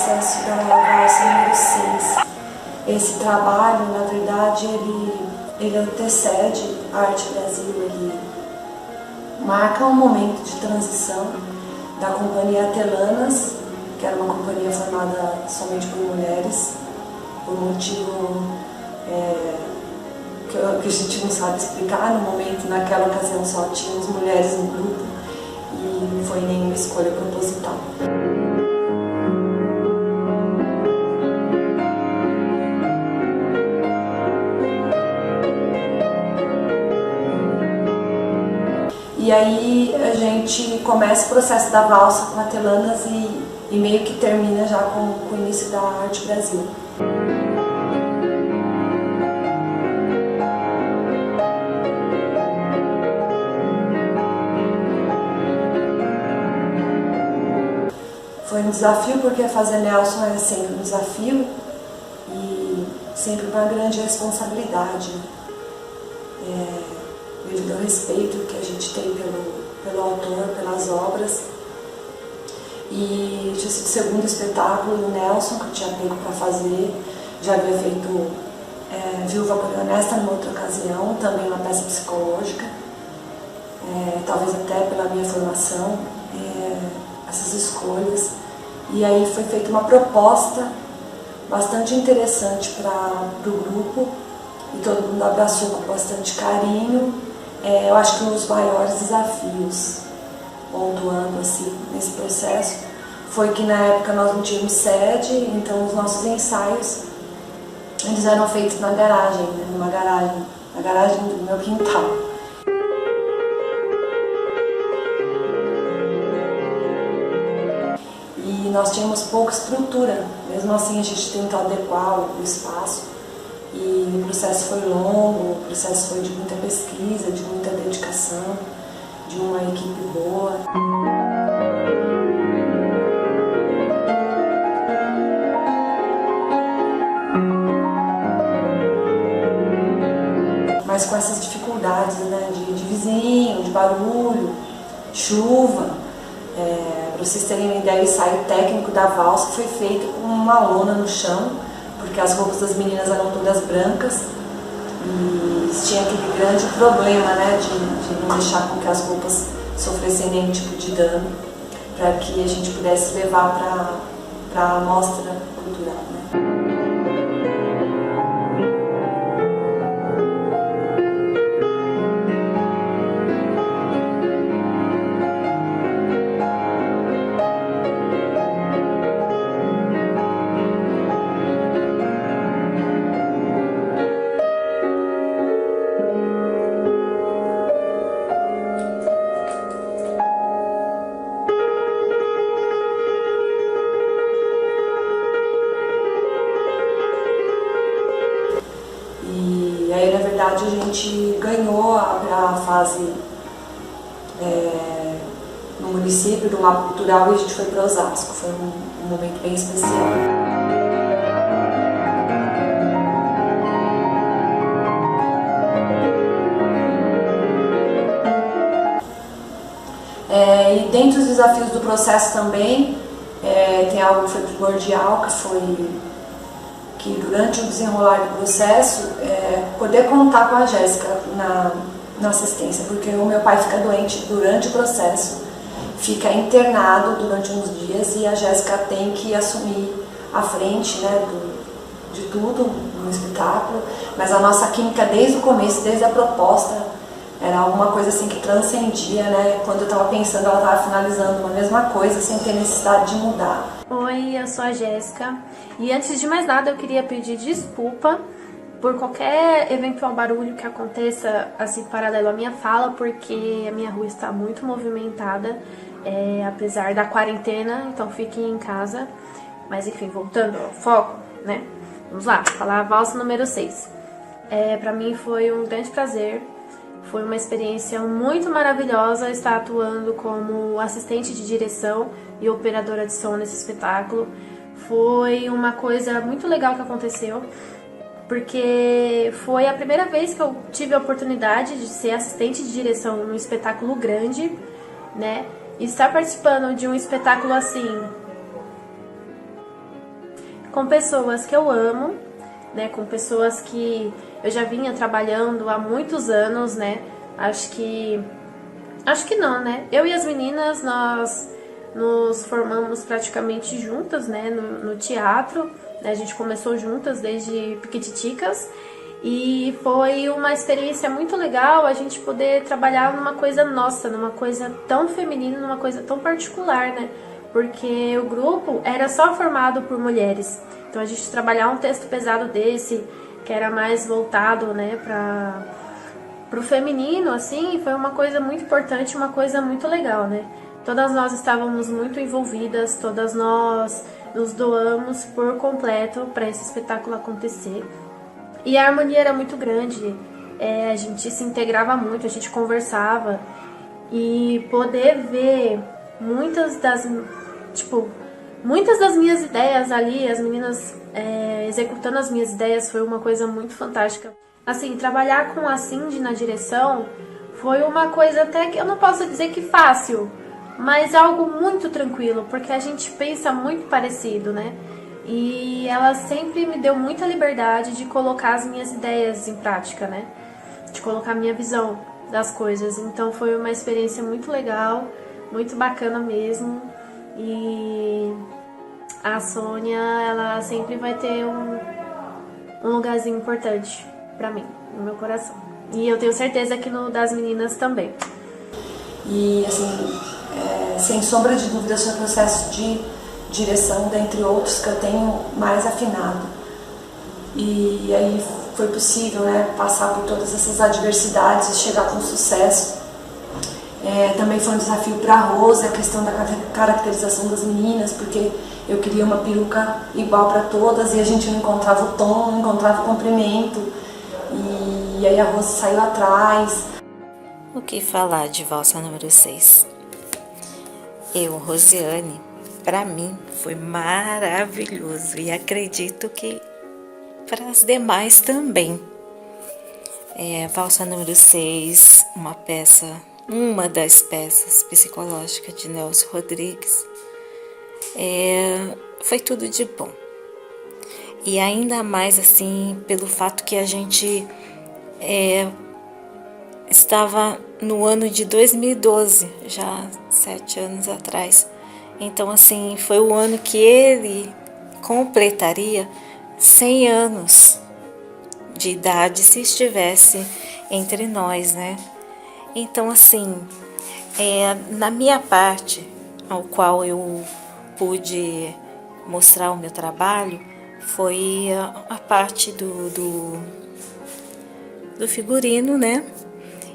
processo da valsa número 6. Esse trabalho, na verdade, ele antecede a Arte Brasil, ele marca um momento de transição da Companhia Atelanas, que era uma companhia formada somente por mulheres, por motivo que a gente não sabe explicar. No momento, naquela ocasião, só tínhamos mulheres no grupo e não foi nenhuma escolha proposital. E aí a gente começa o processo da valsa com Atelanas e meio que termina já com o início da Arte Brasil. Foi um desafio porque fazer Nelson é sempre um desafio e sempre uma grande responsabilidade. Devido ao respeito que a gente tem pelo autor, pelas obras. E tinha sido o segundo espetáculo do Nelson que eu tinha pego para fazer. Já havia feito Viúva Porém Honesta numa outra ocasião, também uma peça psicológica, talvez até pela minha formação, essas escolhas. E aí foi feita uma proposta bastante interessante para o grupo e todo mundo abraçou com bastante carinho. Eu acho que um dos maiores desafios, pontuando assim, nesse processo, foi que na época nós não tínhamos sede, então os nossos ensaios eles eram feitos na garagem, na garagem do meu quintal. E nós tínhamos pouca estrutura, mesmo assim a gente tentou adequar o espaço. E o processo foi longo, o processo foi de muita pesquisa, de muita dedicação, de uma equipe boa. Mas com essas dificuldades, né, de vizinho, de barulho, chuva. Para vocês terem uma ideia, o ensaio técnico da valsa foi feito com uma lona no chão, porque as roupas das meninas eram todas brancas e tinha aquele grande problema, né, de não deixar com que as roupas sofressem nenhum tipo de dano, para que a gente pudesse levar para a mostra cultural, né. E aí, na verdade, a gente ganhou a fase no município do Mapa Cultural e a gente foi para Osasco. Foi um momento bem especial. E dentre os desafios do processo também, tem algo que foi primordial, que durante o desenrolar do processo, poder contar com a Jéssica na assistência, porque o meu pai fica doente durante o processo, fica internado durante uns dias e a Jéssica tem que assumir a frente, né, de tudo no espetáculo, mas a nossa química desde o começo, desde a proposta, era alguma coisa assim que transcendia, né? Quando eu estava pensando, ela estava finalizando uma mesma coisa sem ter necessidade de mudar. Oi, eu sou a Jéssica e antes de mais nada eu queria pedir desculpa por qualquer eventual barulho que aconteça assim paralelo à minha fala, porque a minha rua está muito movimentada, apesar da quarentena, então fiquem em casa. Mas enfim, voltando ao foco, né? Vamos lá, falar a valsa número 6. Pra mim foi um grande prazer. Foi uma experiência muito maravilhosa estar atuando como assistente de direção e operadora de som nesse espetáculo. Foi uma coisa muito legal que aconteceu, porque foi a primeira vez que eu tive a oportunidade de ser assistente de direção num espetáculo grande, né? E estar participando de um espetáculo assim, com pessoas que eu amo, né, com pessoas que eu já vinha trabalhando há muitos anos, né, acho que não, né, eu e as meninas, nós nos formamos praticamente juntas, né, no teatro, né, a gente começou juntas desde piquititicas, e foi uma experiência muito legal a gente poder trabalhar numa coisa nossa, numa coisa tão feminina, numa coisa tão particular, né? Porque o grupo era só formado por mulheres. Então a gente trabalhar um texto pesado desse, que era mais voltado, né, pro feminino, assim, foi uma coisa muito importante, uma coisa muito legal, né? Todas nós estávamos muito envolvidas, todas nós nos doamos por completo para esse espetáculo acontecer. E a harmonia era muito grande, a gente se integrava muito, a gente conversava, e poder ver muitas das minhas ideias ali, as meninas executando as minhas ideias, foi uma coisa muito fantástica. Assim, trabalhar com a Cindy na direção foi uma coisa até que eu não posso dizer que fácil, mas algo muito tranquilo, porque a gente pensa muito parecido, né? E ela sempre me deu muita liberdade de colocar as minhas ideias em prática, né? De colocar a minha visão das coisas. Então foi uma experiência muito legal, muito bacana mesmo. E a Sônia, ela sempre vai ter um lugarzinho importante pra mim, no meu coração. E eu tenho certeza que no das meninas também. E assim, sem sombra de dúvida, o seu processo de direção, dentre outros que eu tenho mais afinado. E aí foi possível, né, passar por todas essas adversidades e chegar com sucesso. Também foi um desafio para a Rose, a questão da caracterização das meninas, porque eu queria uma peruca igual para todas e a gente não encontrava o tom, não encontrava o comprimento. E aí a Rose saiu atrás. O que falar de Valsa número 6? Eu, Rosiane, para mim foi maravilhoso e acredito que para as demais também. Valsa número 6, uma das peças psicológicas de Nelson Rodrigues, foi tudo de bom. E ainda mais assim pelo fato que a gente estava no ano de 2012, já 7 anos atrás. Então, assim, foi o ano que ele completaria 100 anos de idade se estivesse entre nós, né? Então, assim, na minha parte, ao qual eu pude mostrar o meu trabalho, foi a parte do figurino, né?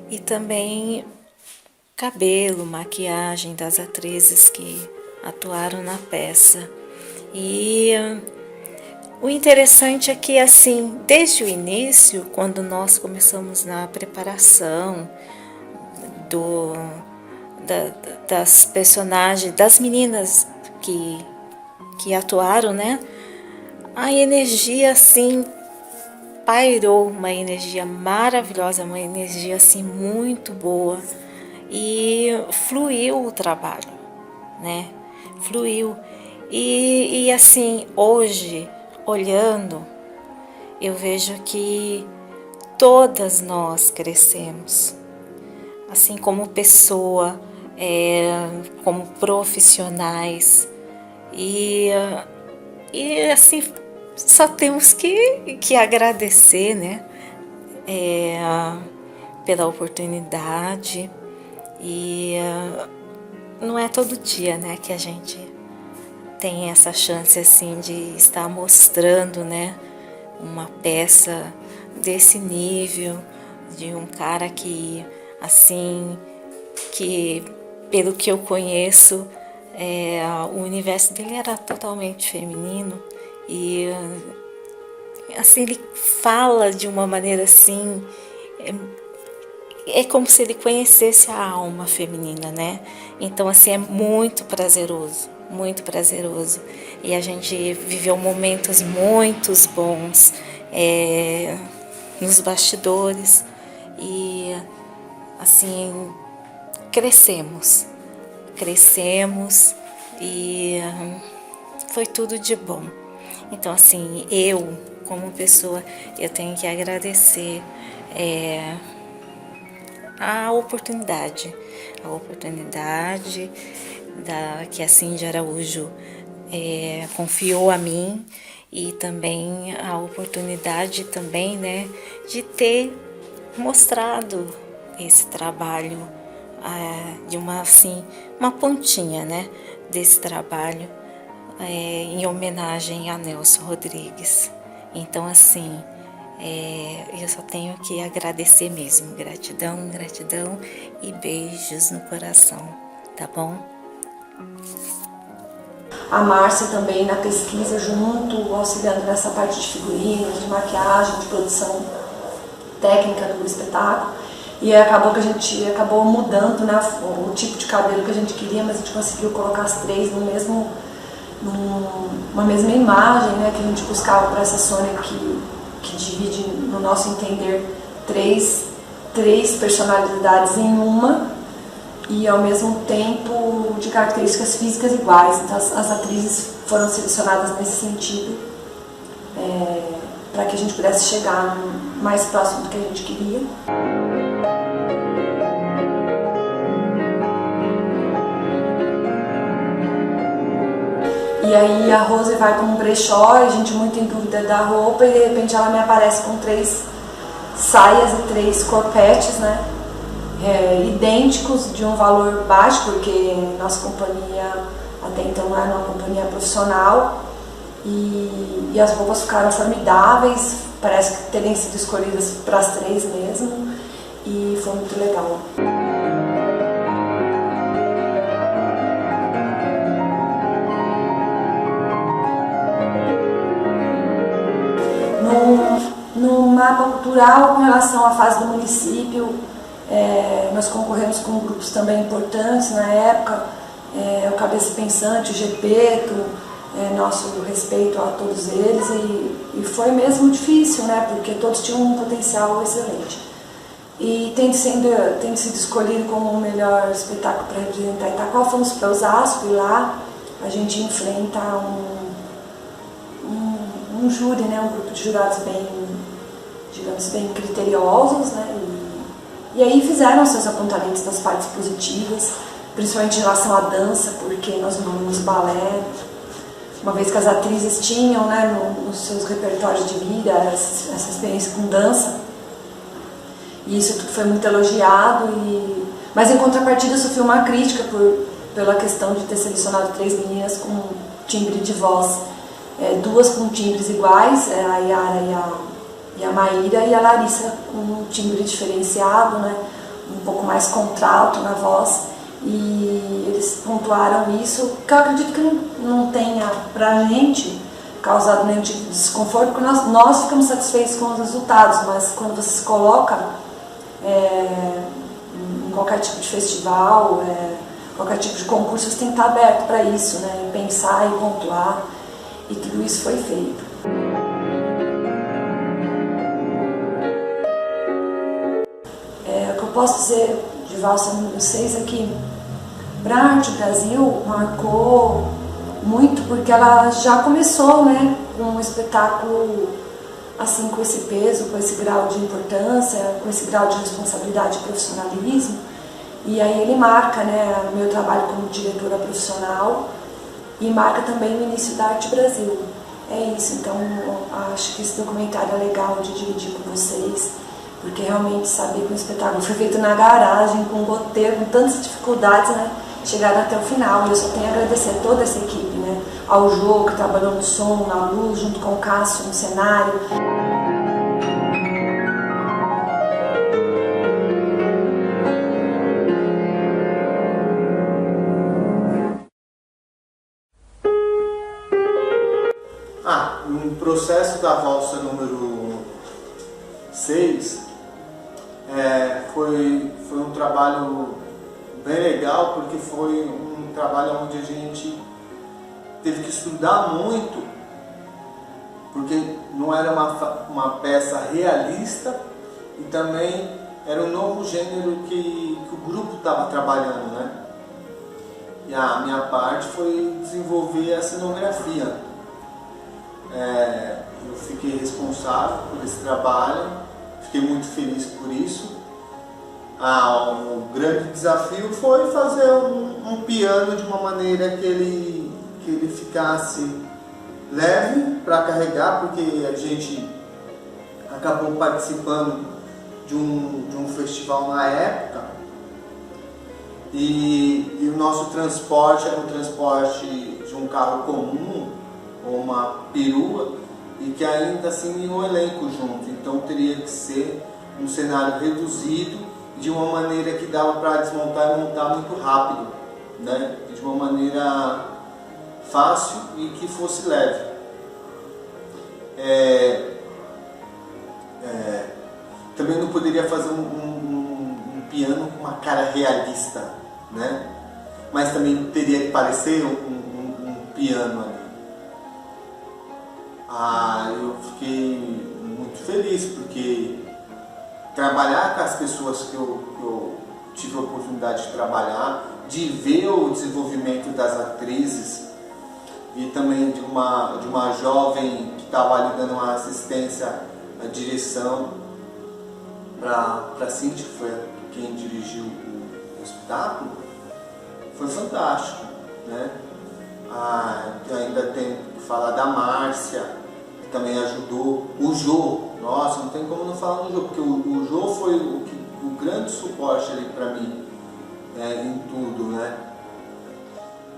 E também cabelo, maquiagem das atrizes que atuaram na peça. E o interessante é que, assim, desde o início, quando nós começamos na preparação das personagens, das meninas que atuaram, né? A energia, assim, pairou, uma energia maravilhosa, uma energia, assim, muito boa. E fluiu o trabalho, né? Fluiu. E assim, hoje, olhando, eu vejo que todas nós crescemos, assim como pessoa, como profissionais, e assim, só temos que agradecer, né? Pela oportunidade. E não é todo dia, né, que a gente tem essa chance assim de estar mostrando, né, uma peça desse nível, de um cara que, assim, que pelo que eu conheço, o universo dele era totalmente feminino e assim ele fala de uma maneira assim, é como se ele conhecesse a alma feminina, né? Então, assim, é muito prazeroso, muito prazeroso. E a gente viveu momentos muito bons nos bastidores e, assim, crescemos e foi tudo de bom. Então, assim, eu, como pessoa, eu tenho que agradecer a oportunidade que a Cindy Araújo confiou a mim, e também a oportunidade também, né, de ter mostrado esse trabalho, de uma pontinha, né, desse trabalho, em homenagem a Nelson Rodrigues. Então, assim, eu só tenho que agradecer mesmo. Gratidão, gratidão e beijos no coração, tá bom? A Márcia também na pesquisa junto, auxiliando nessa parte de figurinos, de maquiagem, de produção técnica do espetáculo. E acabou que a gente acabou mudando, né, o tipo de cabelo que a gente queria, mas a gente conseguiu colocar as três numa mesma imagem, né, que a gente buscava para essa Sônia que divide, no nosso entender, três personalidades em uma, e ao mesmo tempo de características físicas iguais. Então as atrizes foram selecionadas nesse sentido, para que a gente pudesse chegar mais próximo do que a gente queria. E aí a Rose vai para um brechó, a gente muito em dúvida da roupa, e de repente ela me aparece com 3 saias e 3 corpetes, né? Idênticos, de um valor baixo, porque nossa companhia até então não era uma companhia profissional, e as roupas ficaram formidáveis, parece que terem sido escolhidas para as 3 mesmo, e foi muito legal. No mapa cultural, com relação à fase do município, nós concorremos com grupos também importantes na época, o Cabeça Pensante, o Gepeto, nosso respeito a todos eles, e foi mesmo difícil, né, porque todos tinham um potencial excelente. E tendo sido escolhido como o melhor espetáculo para representar Itaquá, fomos para Osasco, e lá a gente enfrenta um júri, né, um grupo de jurados bem, digamos, bem criteriosos, né, e aí fizeram seus apontamentos das partes positivas, principalmente em relação à dança, porque nós não balé, uma vez que as atrizes tinham, né, nos seus repertórios de vida essa experiência com dança, e isso tudo foi muito elogiado, mas em contrapartida sofreu uma crítica pela questão de ter selecionado 3 meninas com timbre de voz, 2 com timbres iguais, a Yara e a Maíra, e a Larissa com um timbre diferenciado, né, um pouco mais contralto na voz, e eles pontuaram isso, que eu acredito que não tenha pra gente causado nenhum tipo de desconforto, porque nós ficamos satisfeitos com os resultados, mas quando você se coloca em qualquer tipo de festival, qualquer tipo de concurso, você tem que estar aberto para isso, né, pensar e pontuar, e tudo isso foi feito. O que eu posso dizer de Valsa número 6 é que para a Arte Brasil marcou muito, porque ela já começou, né, com um espetáculo assim, com esse peso, com esse grau de importância, com esse grau de responsabilidade e profissionalismo, e aí ele marca, né, o meu trabalho como diretora profissional, e marca também o início da Arte Brasil. É isso, então acho que esse documentário é legal de dividir com vocês, porque realmente saber que o espetáculo foi feito na garagem, com goteiro, com tantas dificuldades, né, chegaram até o final. E eu só tenho a agradecer a toda essa equipe, né, ao Jô, que trabalhou no som, na luz, junto com o Cássio no cenário. No processo da valsa número 6, foi um trabalho bem legal, porque foi um trabalho onde a gente teve que estudar muito, porque não era uma peça realista, e também era um novo gênero que o grupo estava trabalhando, né? E a minha parte foi desenvolver a cenografia. eu fiquei responsável por esse trabalho, fiquei muito feliz por isso. O grande desafio foi fazer um piano de uma maneira que ele ficasse leve para carregar, porque a gente acabou participando de um festival na época e o nosso transporte era um transporte de um carro comum ou uma perua e que ainda assim tinha um elenco junto, então teria que ser um cenário reduzido de uma maneira que dava para desmontar e montar muito rápido, né? De uma maneira fácil e que fosse leve. Também não poderia fazer um piano com uma cara realista, né? Mas também teria que parecer um piano ali. Eu fiquei muito feliz porque trabalhar com as pessoas que eu tive a oportunidade de trabalhar, de ver o desenvolvimento das atrizes e também de uma jovem que estava ali dando uma assistência à direção para Cíntia, que foi quem dirigiu o espetáculo, foi fantástico, né? Eu ainda tenho que falar da Márcia, que também ajudou, o Jô, nossa, não tem como não falar do Jô, porque o Jô foi o grande suporte ali para mim, em tudo, né?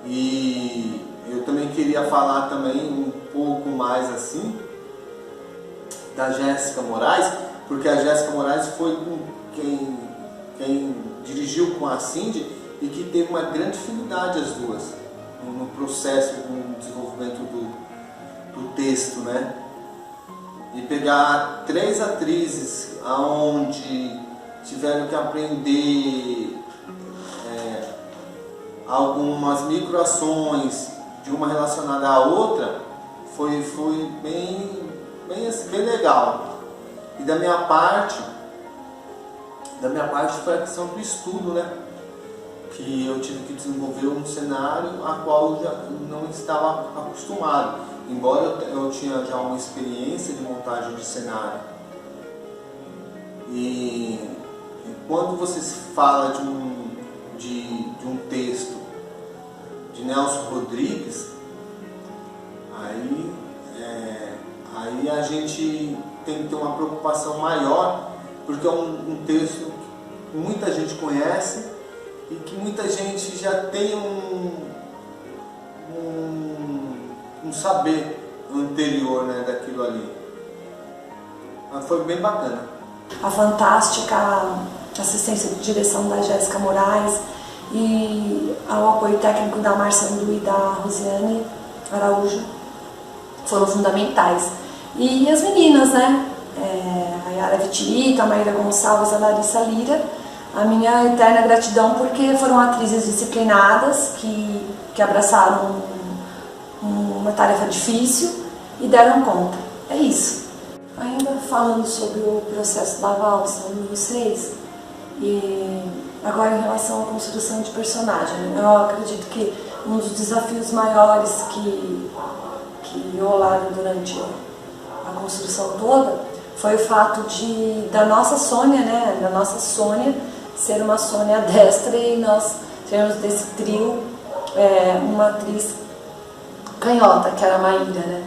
E eu também queria falar também um pouco mais assim da Jéssica Moraes, porque a Jéssica Moraes foi quem dirigiu com a Cindy e que teve uma grande dificuldade as duas no processo, no desenvolvimento do texto, né? E pegar 3 atrizes aonde tiveram que aprender algumas microações de uma relacionada à outra, foi bem legal. E da minha parte foi a questão do estudo, né? Que eu tive que desenvolver um cenário a qual eu já não estava acostumado, embora eu tinha já uma experiência de montagem de cenário. E quando você fala de um texto de Nelson Rodrigues, aí a gente tem que ter uma preocupação maior, porque é um texto que muita gente conhece e que muita gente já tem um saber anterior, né, daquilo ali. Mas foi bem bacana. A fantástica assistência de direção da Jéssica Moraes e ao apoio técnico da Márcia Andu e da Rosiane Araújo foram fundamentais. E as meninas, né? A Yara Vitirita, a Maíra Gonçalves, a Larissa Lira, a minha eterna gratidão porque foram atrizes disciplinadas que abraçaram uma tarefa difícil e deram conta. É isso. Ainda falando sobre o processo da valsa número 6, e agora em relação à construção de personagem, eu acredito que um dos desafios maiores que rolaram durante a construção toda foi o fato da nossa Sônia, né, da nossa Sônia ser uma Sônia destra e nós termos desse trio uma atriz canhota, que era a Maíra, né?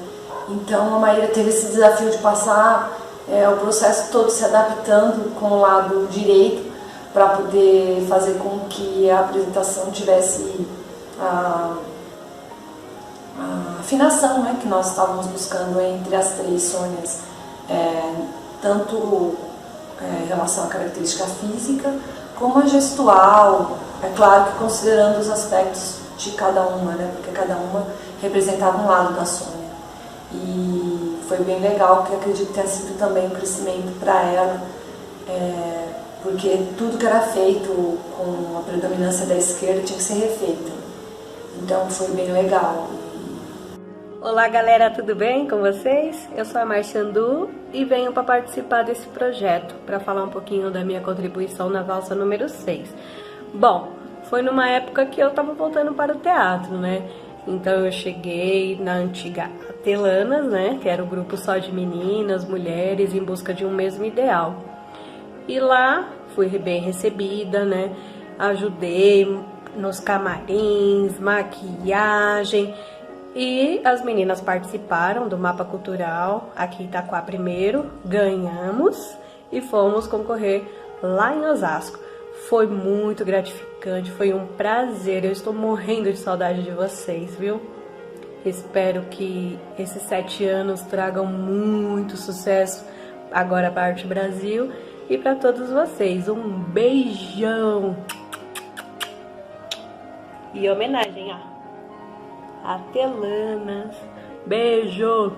Então a Maíra teve esse desafio de passar o processo todo se adaptando com o lado direito para poder fazer com que a apresentação tivesse a afinação, né, que nós estávamos buscando entre as 3 Sônias, tanto em relação à característica física como a gestual, é claro que considerando os aspectos de cada uma, né, porque cada uma representava um lado da Sônia. E foi bem legal, porque acredito que tenha sido também um crescimento para ela, porque tudo que era feito com a predominância da esquerda tinha que ser refeito. Então foi bem legal. Olá galera, tudo bem com vocês? Eu sou a Márcia Andu e venho para participar desse projeto, para falar um pouquinho da minha contribuição na valsa número 6. Bom, foi numa época que eu estava voltando para o teatro, né? Então eu cheguei na antiga Atelanas, né, que era o grupo só de meninas, mulheres, em busca de um mesmo ideal. E lá fui bem recebida, né, ajudei nos camarins, maquiagem, e as meninas participaram do mapa cultural aqui em Itaquá primeiro, ganhamos e fomos concorrer lá em Osasco. Foi muito gratificante, foi um prazer, eu estou morrendo de saudade de vocês, viu? Espero que esses 7 anos tragam muito sucesso agora para a Arte Brasil e para todos vocês. Um beijão! E homenagem, ó. Atelanas. Beijo!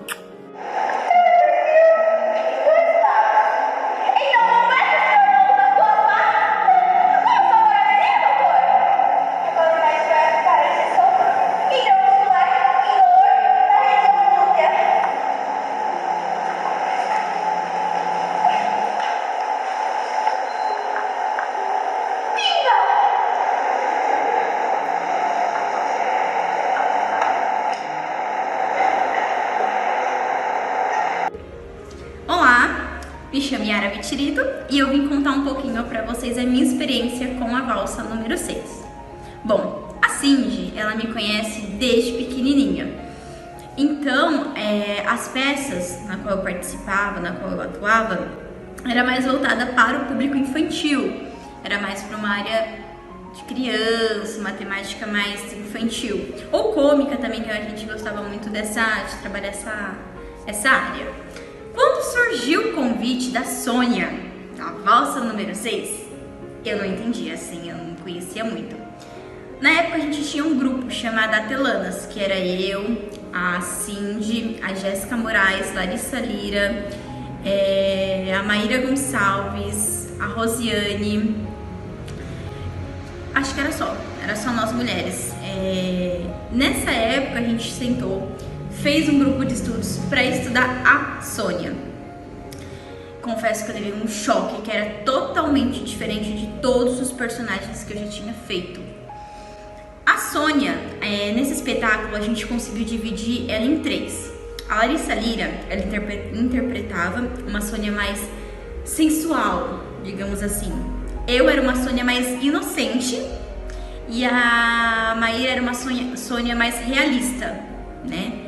Me chamo Yara Vitirito e eu vim contar um pouquinho pra vocês a minha experiência com a valsa número 6. Bom, a Cindy, ela me conhece desde pequenininha. Então, as peças na qual eu participava, na qual eu atuava, era mais voltada para o público infantil. Era mais para uma área de criança, uma temática mais infantil. Ou cômica também, que a gente gostava muito de trabalhar essa área. Quando surgiu o convite da Sônia, a valsa número 6, eu não entendia, assim, eu não conhecia muito. Na época a gente tinha um grupo chamado Atelanas, que era eu, a Cindy, a Jéssica Moraes, Larissa Lira, a Maíra Gonçalves, a Rosiane, acho que era só nós mulheres. Nessa época a gente sentou, fez um grupo de estudos para estudar a Sônia. Confesso que eu levei um choque, que era totalmente diferente de todos os personagens que eu já tinha feito. A Sônia, nesse espetáculo, a gente conseguiu dividir ela em 3. A Larissa Lira, ela interpretava uma Sônia mais sensual, digamos assim. Eu era uma Sônia mais inocente e a Maíra era uma Sônia mais realista, né?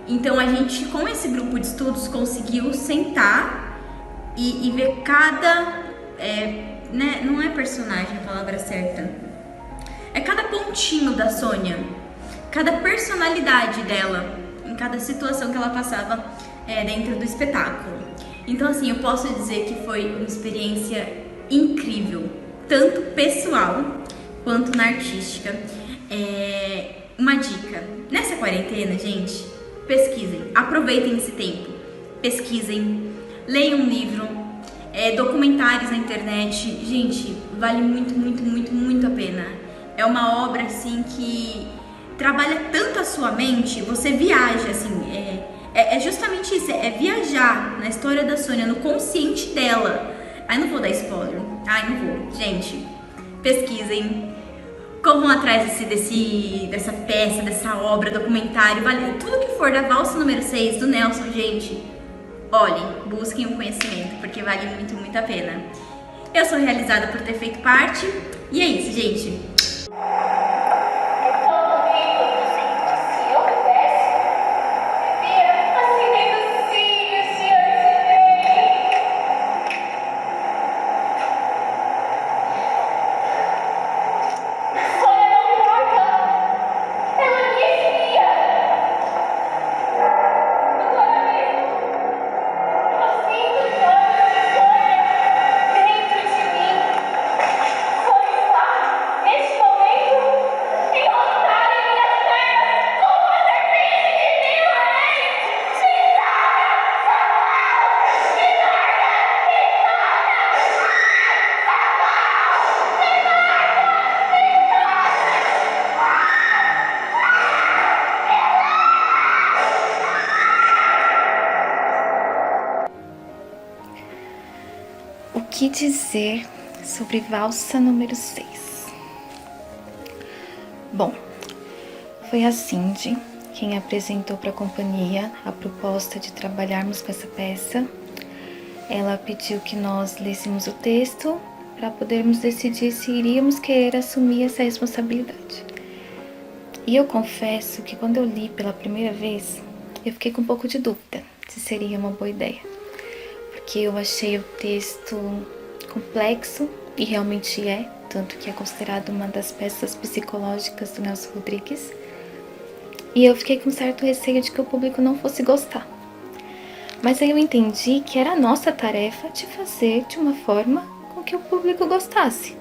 Então a gente, com esse grupo de estudos, conseguiu sentar e ver cada, né, não é personagem a palavra certa, é cada pontinho da Sônia, cada personalidade dela, em cada situação que ela passava dentro do espetáculo. Então assim, eu posso dizer que foi uma experiência incrível, tanto pessoal quanto na artística. Uma dica, nessa quarentena, gente, pesquisem, aproveitem esse tempo, pesquisem, leiam um livro, documentários na internet, gente, vale muito, muito, muito, muito a pena. É uma obra, assim, que trabalha tanto a sua mente, você viaja, assim, é justamente isso, é viajar na história da Sônia, no consciente dela. Ai, não vou dar spoiler, não vou, gente, pesquisem. Corram atrás dessa peça, dessa obra, documentário, vale, tudo que for da valsa número 6 do Nelson, gente, olhem, busquem o conhecimento, porque vale muito, muito a pena. Eu sou realizada por ter feito parte, e é isso, gente. O que dizer sobre valsa número 6? Bom, Foi a Cindy quem apresentou para a companhia a proposta de trabalharmos com essa peça. Ela pediu que nós lêssemos o texto para podermos decidir se iríamos querer assumir essa responsabilidade. E eu confesso que quando eu li pela primeira vez, eu fiquei com um pouco de dúvida se seria uma boa ideia, porque eu achei o texto complexo, e realmente é, tanto que é considerado uma das peças psicológicas do Nelson Rodrigues, e eu fiquei com certo receio de que o público não fosse gostar. Mas aí eu entendi que era a nossa tarefa de fazer de uma forma com que o público gostasse.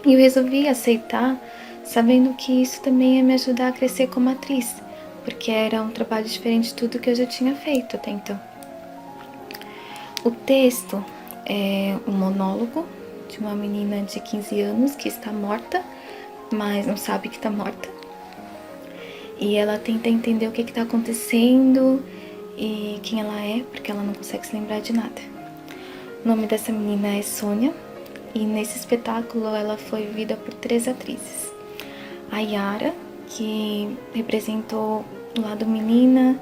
E eu resolvi aceitar, sabendo que isso também ia me ajudar a crescer como atriz, porque era um trabalho diferente de tudo que eu já tinha feito até então. O texto é um monólogo de uma menina de 15 anos que está morta, mas não sabe que está morta. E ela tenta entender o que está acontecendo e quem ela é, porque ela não consegue se lembrar de nada. O nome dessa menina é Sônia, e nesse espetáculo ela foi vivida por 3 atrizes. A Yara, que representou o lado menina,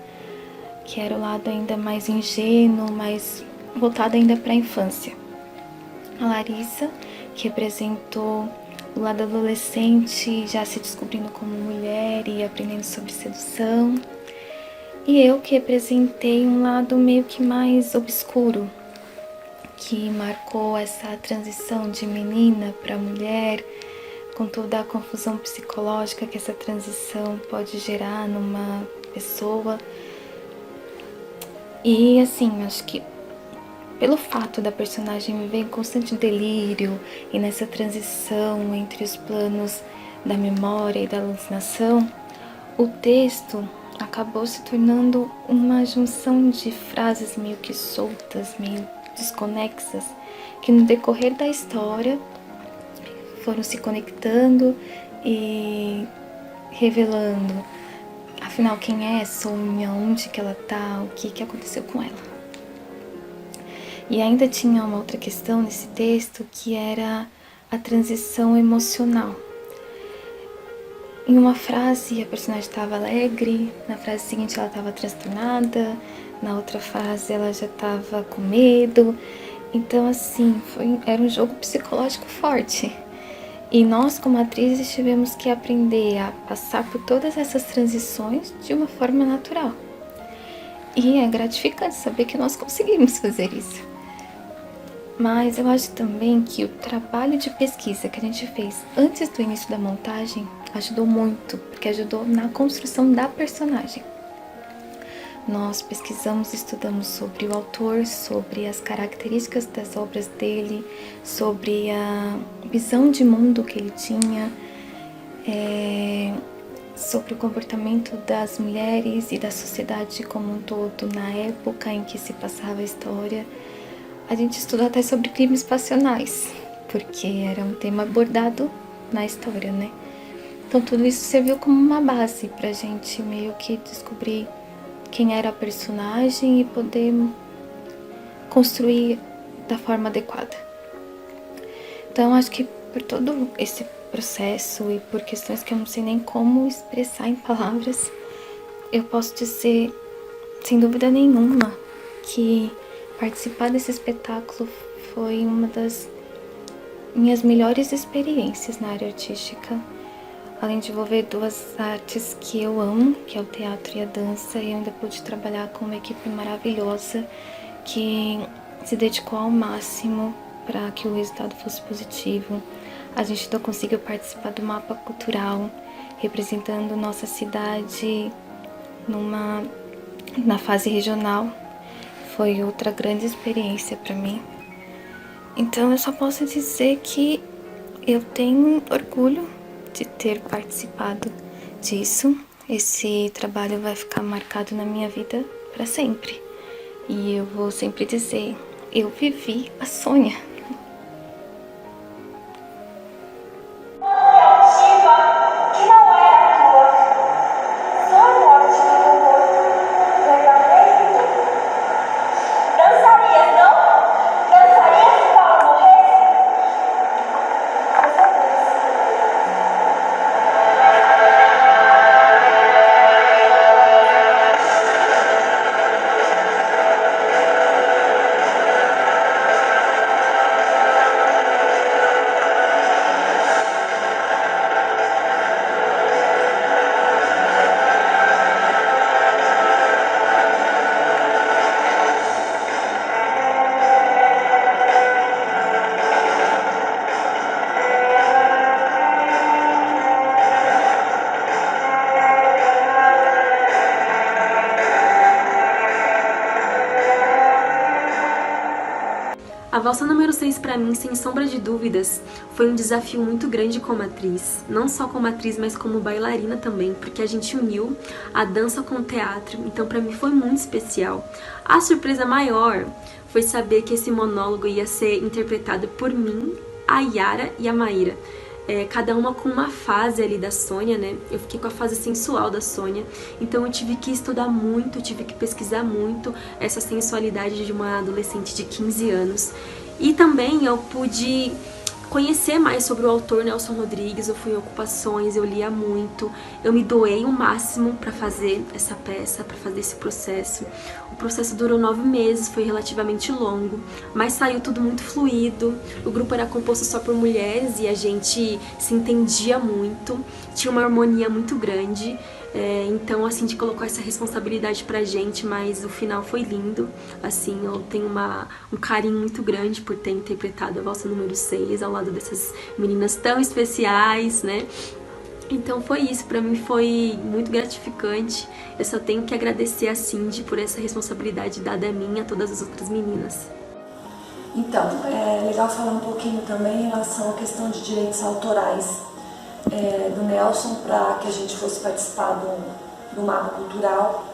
que era o lado ainda mais ingênuo, mais voltado ainda para a infância. A Larissa, que representou o lado adolescente, já se descobrindo como mulher e aprendendo sobre sedução. E eu, que representei um lado meio que mais obscuro, que marcou essa transição de menina para mulher, com toda a confusão psicológica que essa transição pode gerar numa pessoa. E assim, acho que pelo fato da personagem viver em constante delírio e nessa transição entre os planos da memória e da alucinação, o texto acabou se tornando uma junção de frases meio que soltas, meio desconexas, que no decorrer da história foram se conectando e revelando, afinal, quem é Sônia, onde que ela tá, o que aconteceu com ela. E ainda tinha uma outra questão nesse texto, que era a transição emocional. Em uma frase a personagem estava alegre, na frase seguinte ela estava transtornada, na outra frase ela já estava com medo. Então assim, era um jogo psicológico forte. E nós como atrizes tivemos que aprender a passar por todas essas transições de uma forma natural. E é gratificante saber que nós conseguimos fazer isso. Mas eu acho também que o trabalho de pesquisa que a gente fez antes do início da montagem ajudou muito, porque ajudou na construção da personagem. Nós pesquisamos e estudamos sobre o autor, sobre as características das obras dele, sobre a visão de mundo que ele tinha, sobre o comportamento das mulheres e da sociedade como um todo na época em que se passava a história. A gente estudou até sobre crimes passionais, porque era um tema abordado na história, né? Então tudo isso serviu como uma base pra gente meio que descobrir quem era a personagem e poder construir da forma adequada. Então acho que por todo esse processo e por questões que eu não sei nem como expressar em palavras, eu posso dizer, sem dúvida nenhuma, que participar desse espetáculo foi uma das minhas melhores experiências na área artística. Além de envolver 2 artes que eu amo, que é o teatro e a dança, eu ainda pude trabalhar com uma equipe maravilhosa que se dedicou ao máximo para que o resultado fosse positivo. A gente ainda conseguiu participar do mapa cultural, representando nossa cidade na fase regional. Foi outra grande experiência para mim. Então eu só posso dizer que eu tenho orgulho de ter participado disso. Esse trabalho vai ficar marcado na minha vida para sempre. E eu vou sempre dizer, eu vivi a Sônia. valsa número 6 para mim, sem sombra de dúvidas, foi um desafio muito grande como atriz. Não só como atriz, mas como bailarina também, porque a gente uniu a dança com o teatro, então para mim foi muito especial. A surpresa maior foi saber que esse monólogo ia ser interpretado por mim, a Yara e a Maíra. Cada uma com uma fase ali da Sônia, né? Eu fiquei com a fase sensual da Sônia, então eu tive que estudar muito, tive que pesquisar muito essa sensualidade de uma adolescente de 15 anos. E também eu pude conhecer mais sobre o autor Nelson Rodrigues, eu fui em ocupações, eu lia muito, eu me doei o máximo para fazer essa peça, para fazer esse processo. O processo durou 9 meses, foi relativamente longo, mas saiu tudo muito fluido. O grupo era composto só por mulheres e a gente se entendia muito, tinha uma harmonia muito grande. Então, assim, de colocar essa responsabilidade pra gente, mas o final foi lindo. Assim, eu tenho um carinho muito grande por ter interpretado a valsa número 6 ao lado dessas meninas tão especiais, né? Então foi isso, pra mim foi muito gratificante. Eu só tenho que agradecer a Cindy por essa responsabilidade dada a mim e a todas as outras meninas. Então, é legal falar um pouquinho também em relação à questão de direitos autorais. Do Nelson, para que a gente fosse participar do mapa cultural,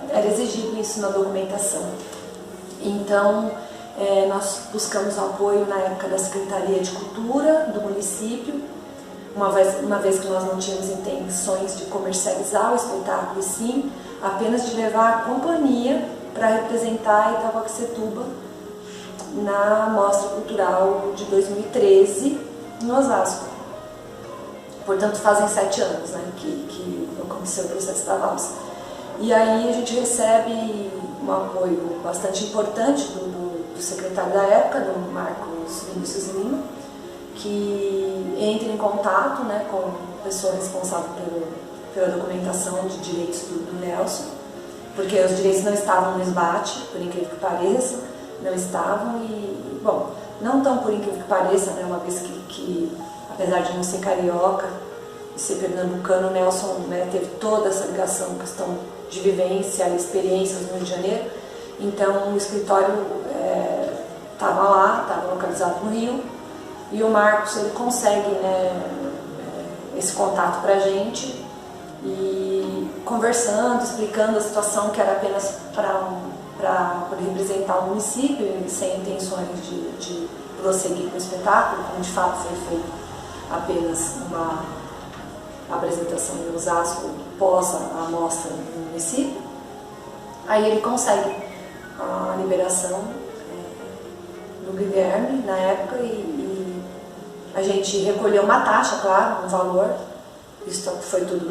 era exigido isso na documentação. Então, nós buscamos o apoio na época da Secretaria de Cultura do município, uma vez que nós não tínhamos intenções de comercializar o espetáculo, e sim apenas de levar a companhia para representar Itaquaquecetuba na Mostra Cultural de 2013 em Osasco. Portanto, fazem 7 anos, né, que aconteceu o processo da valsa. E aí a gente recebe um apoio bastante importante do secretário da época, do Marcos Vinícius Lima, que entra em contato, né, com a pessoa responsável pela documentação de direitos do Nelson, porque os direitos não estavam no esbate, por incrível que pareça, não estavam e, bom, não tão por incrível que pareça, né, uma vez que apesar de não ser carioca e ser pernambucano, o Nelson, né, teve toda essa ligação, questão de vivência, experiências no Rio de Janeiro. Então o escritório estava lá, estava localizado no Rio, e o Marcos ele consegue, né, esse contato para a gente, e conversando, explicando a situação, que era apenas para representar o município, sem intenções de prosseguir com o espetáculo, como de fato foi feito apenas uma apresentação em Osasco pós a mostra no município. Aí ele consegue a liberação do Guilherme na época e a gente recolheu uma taxa, claro, um valor, isso foi tudo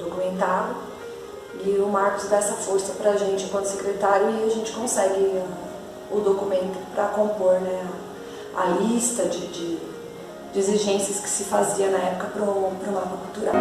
documentado, e o Marcos dá essa força para a gente enquanto secretário e a gente consegue o documento para compor, né, a lista de exigências que se fazia na época para o mapa cultural.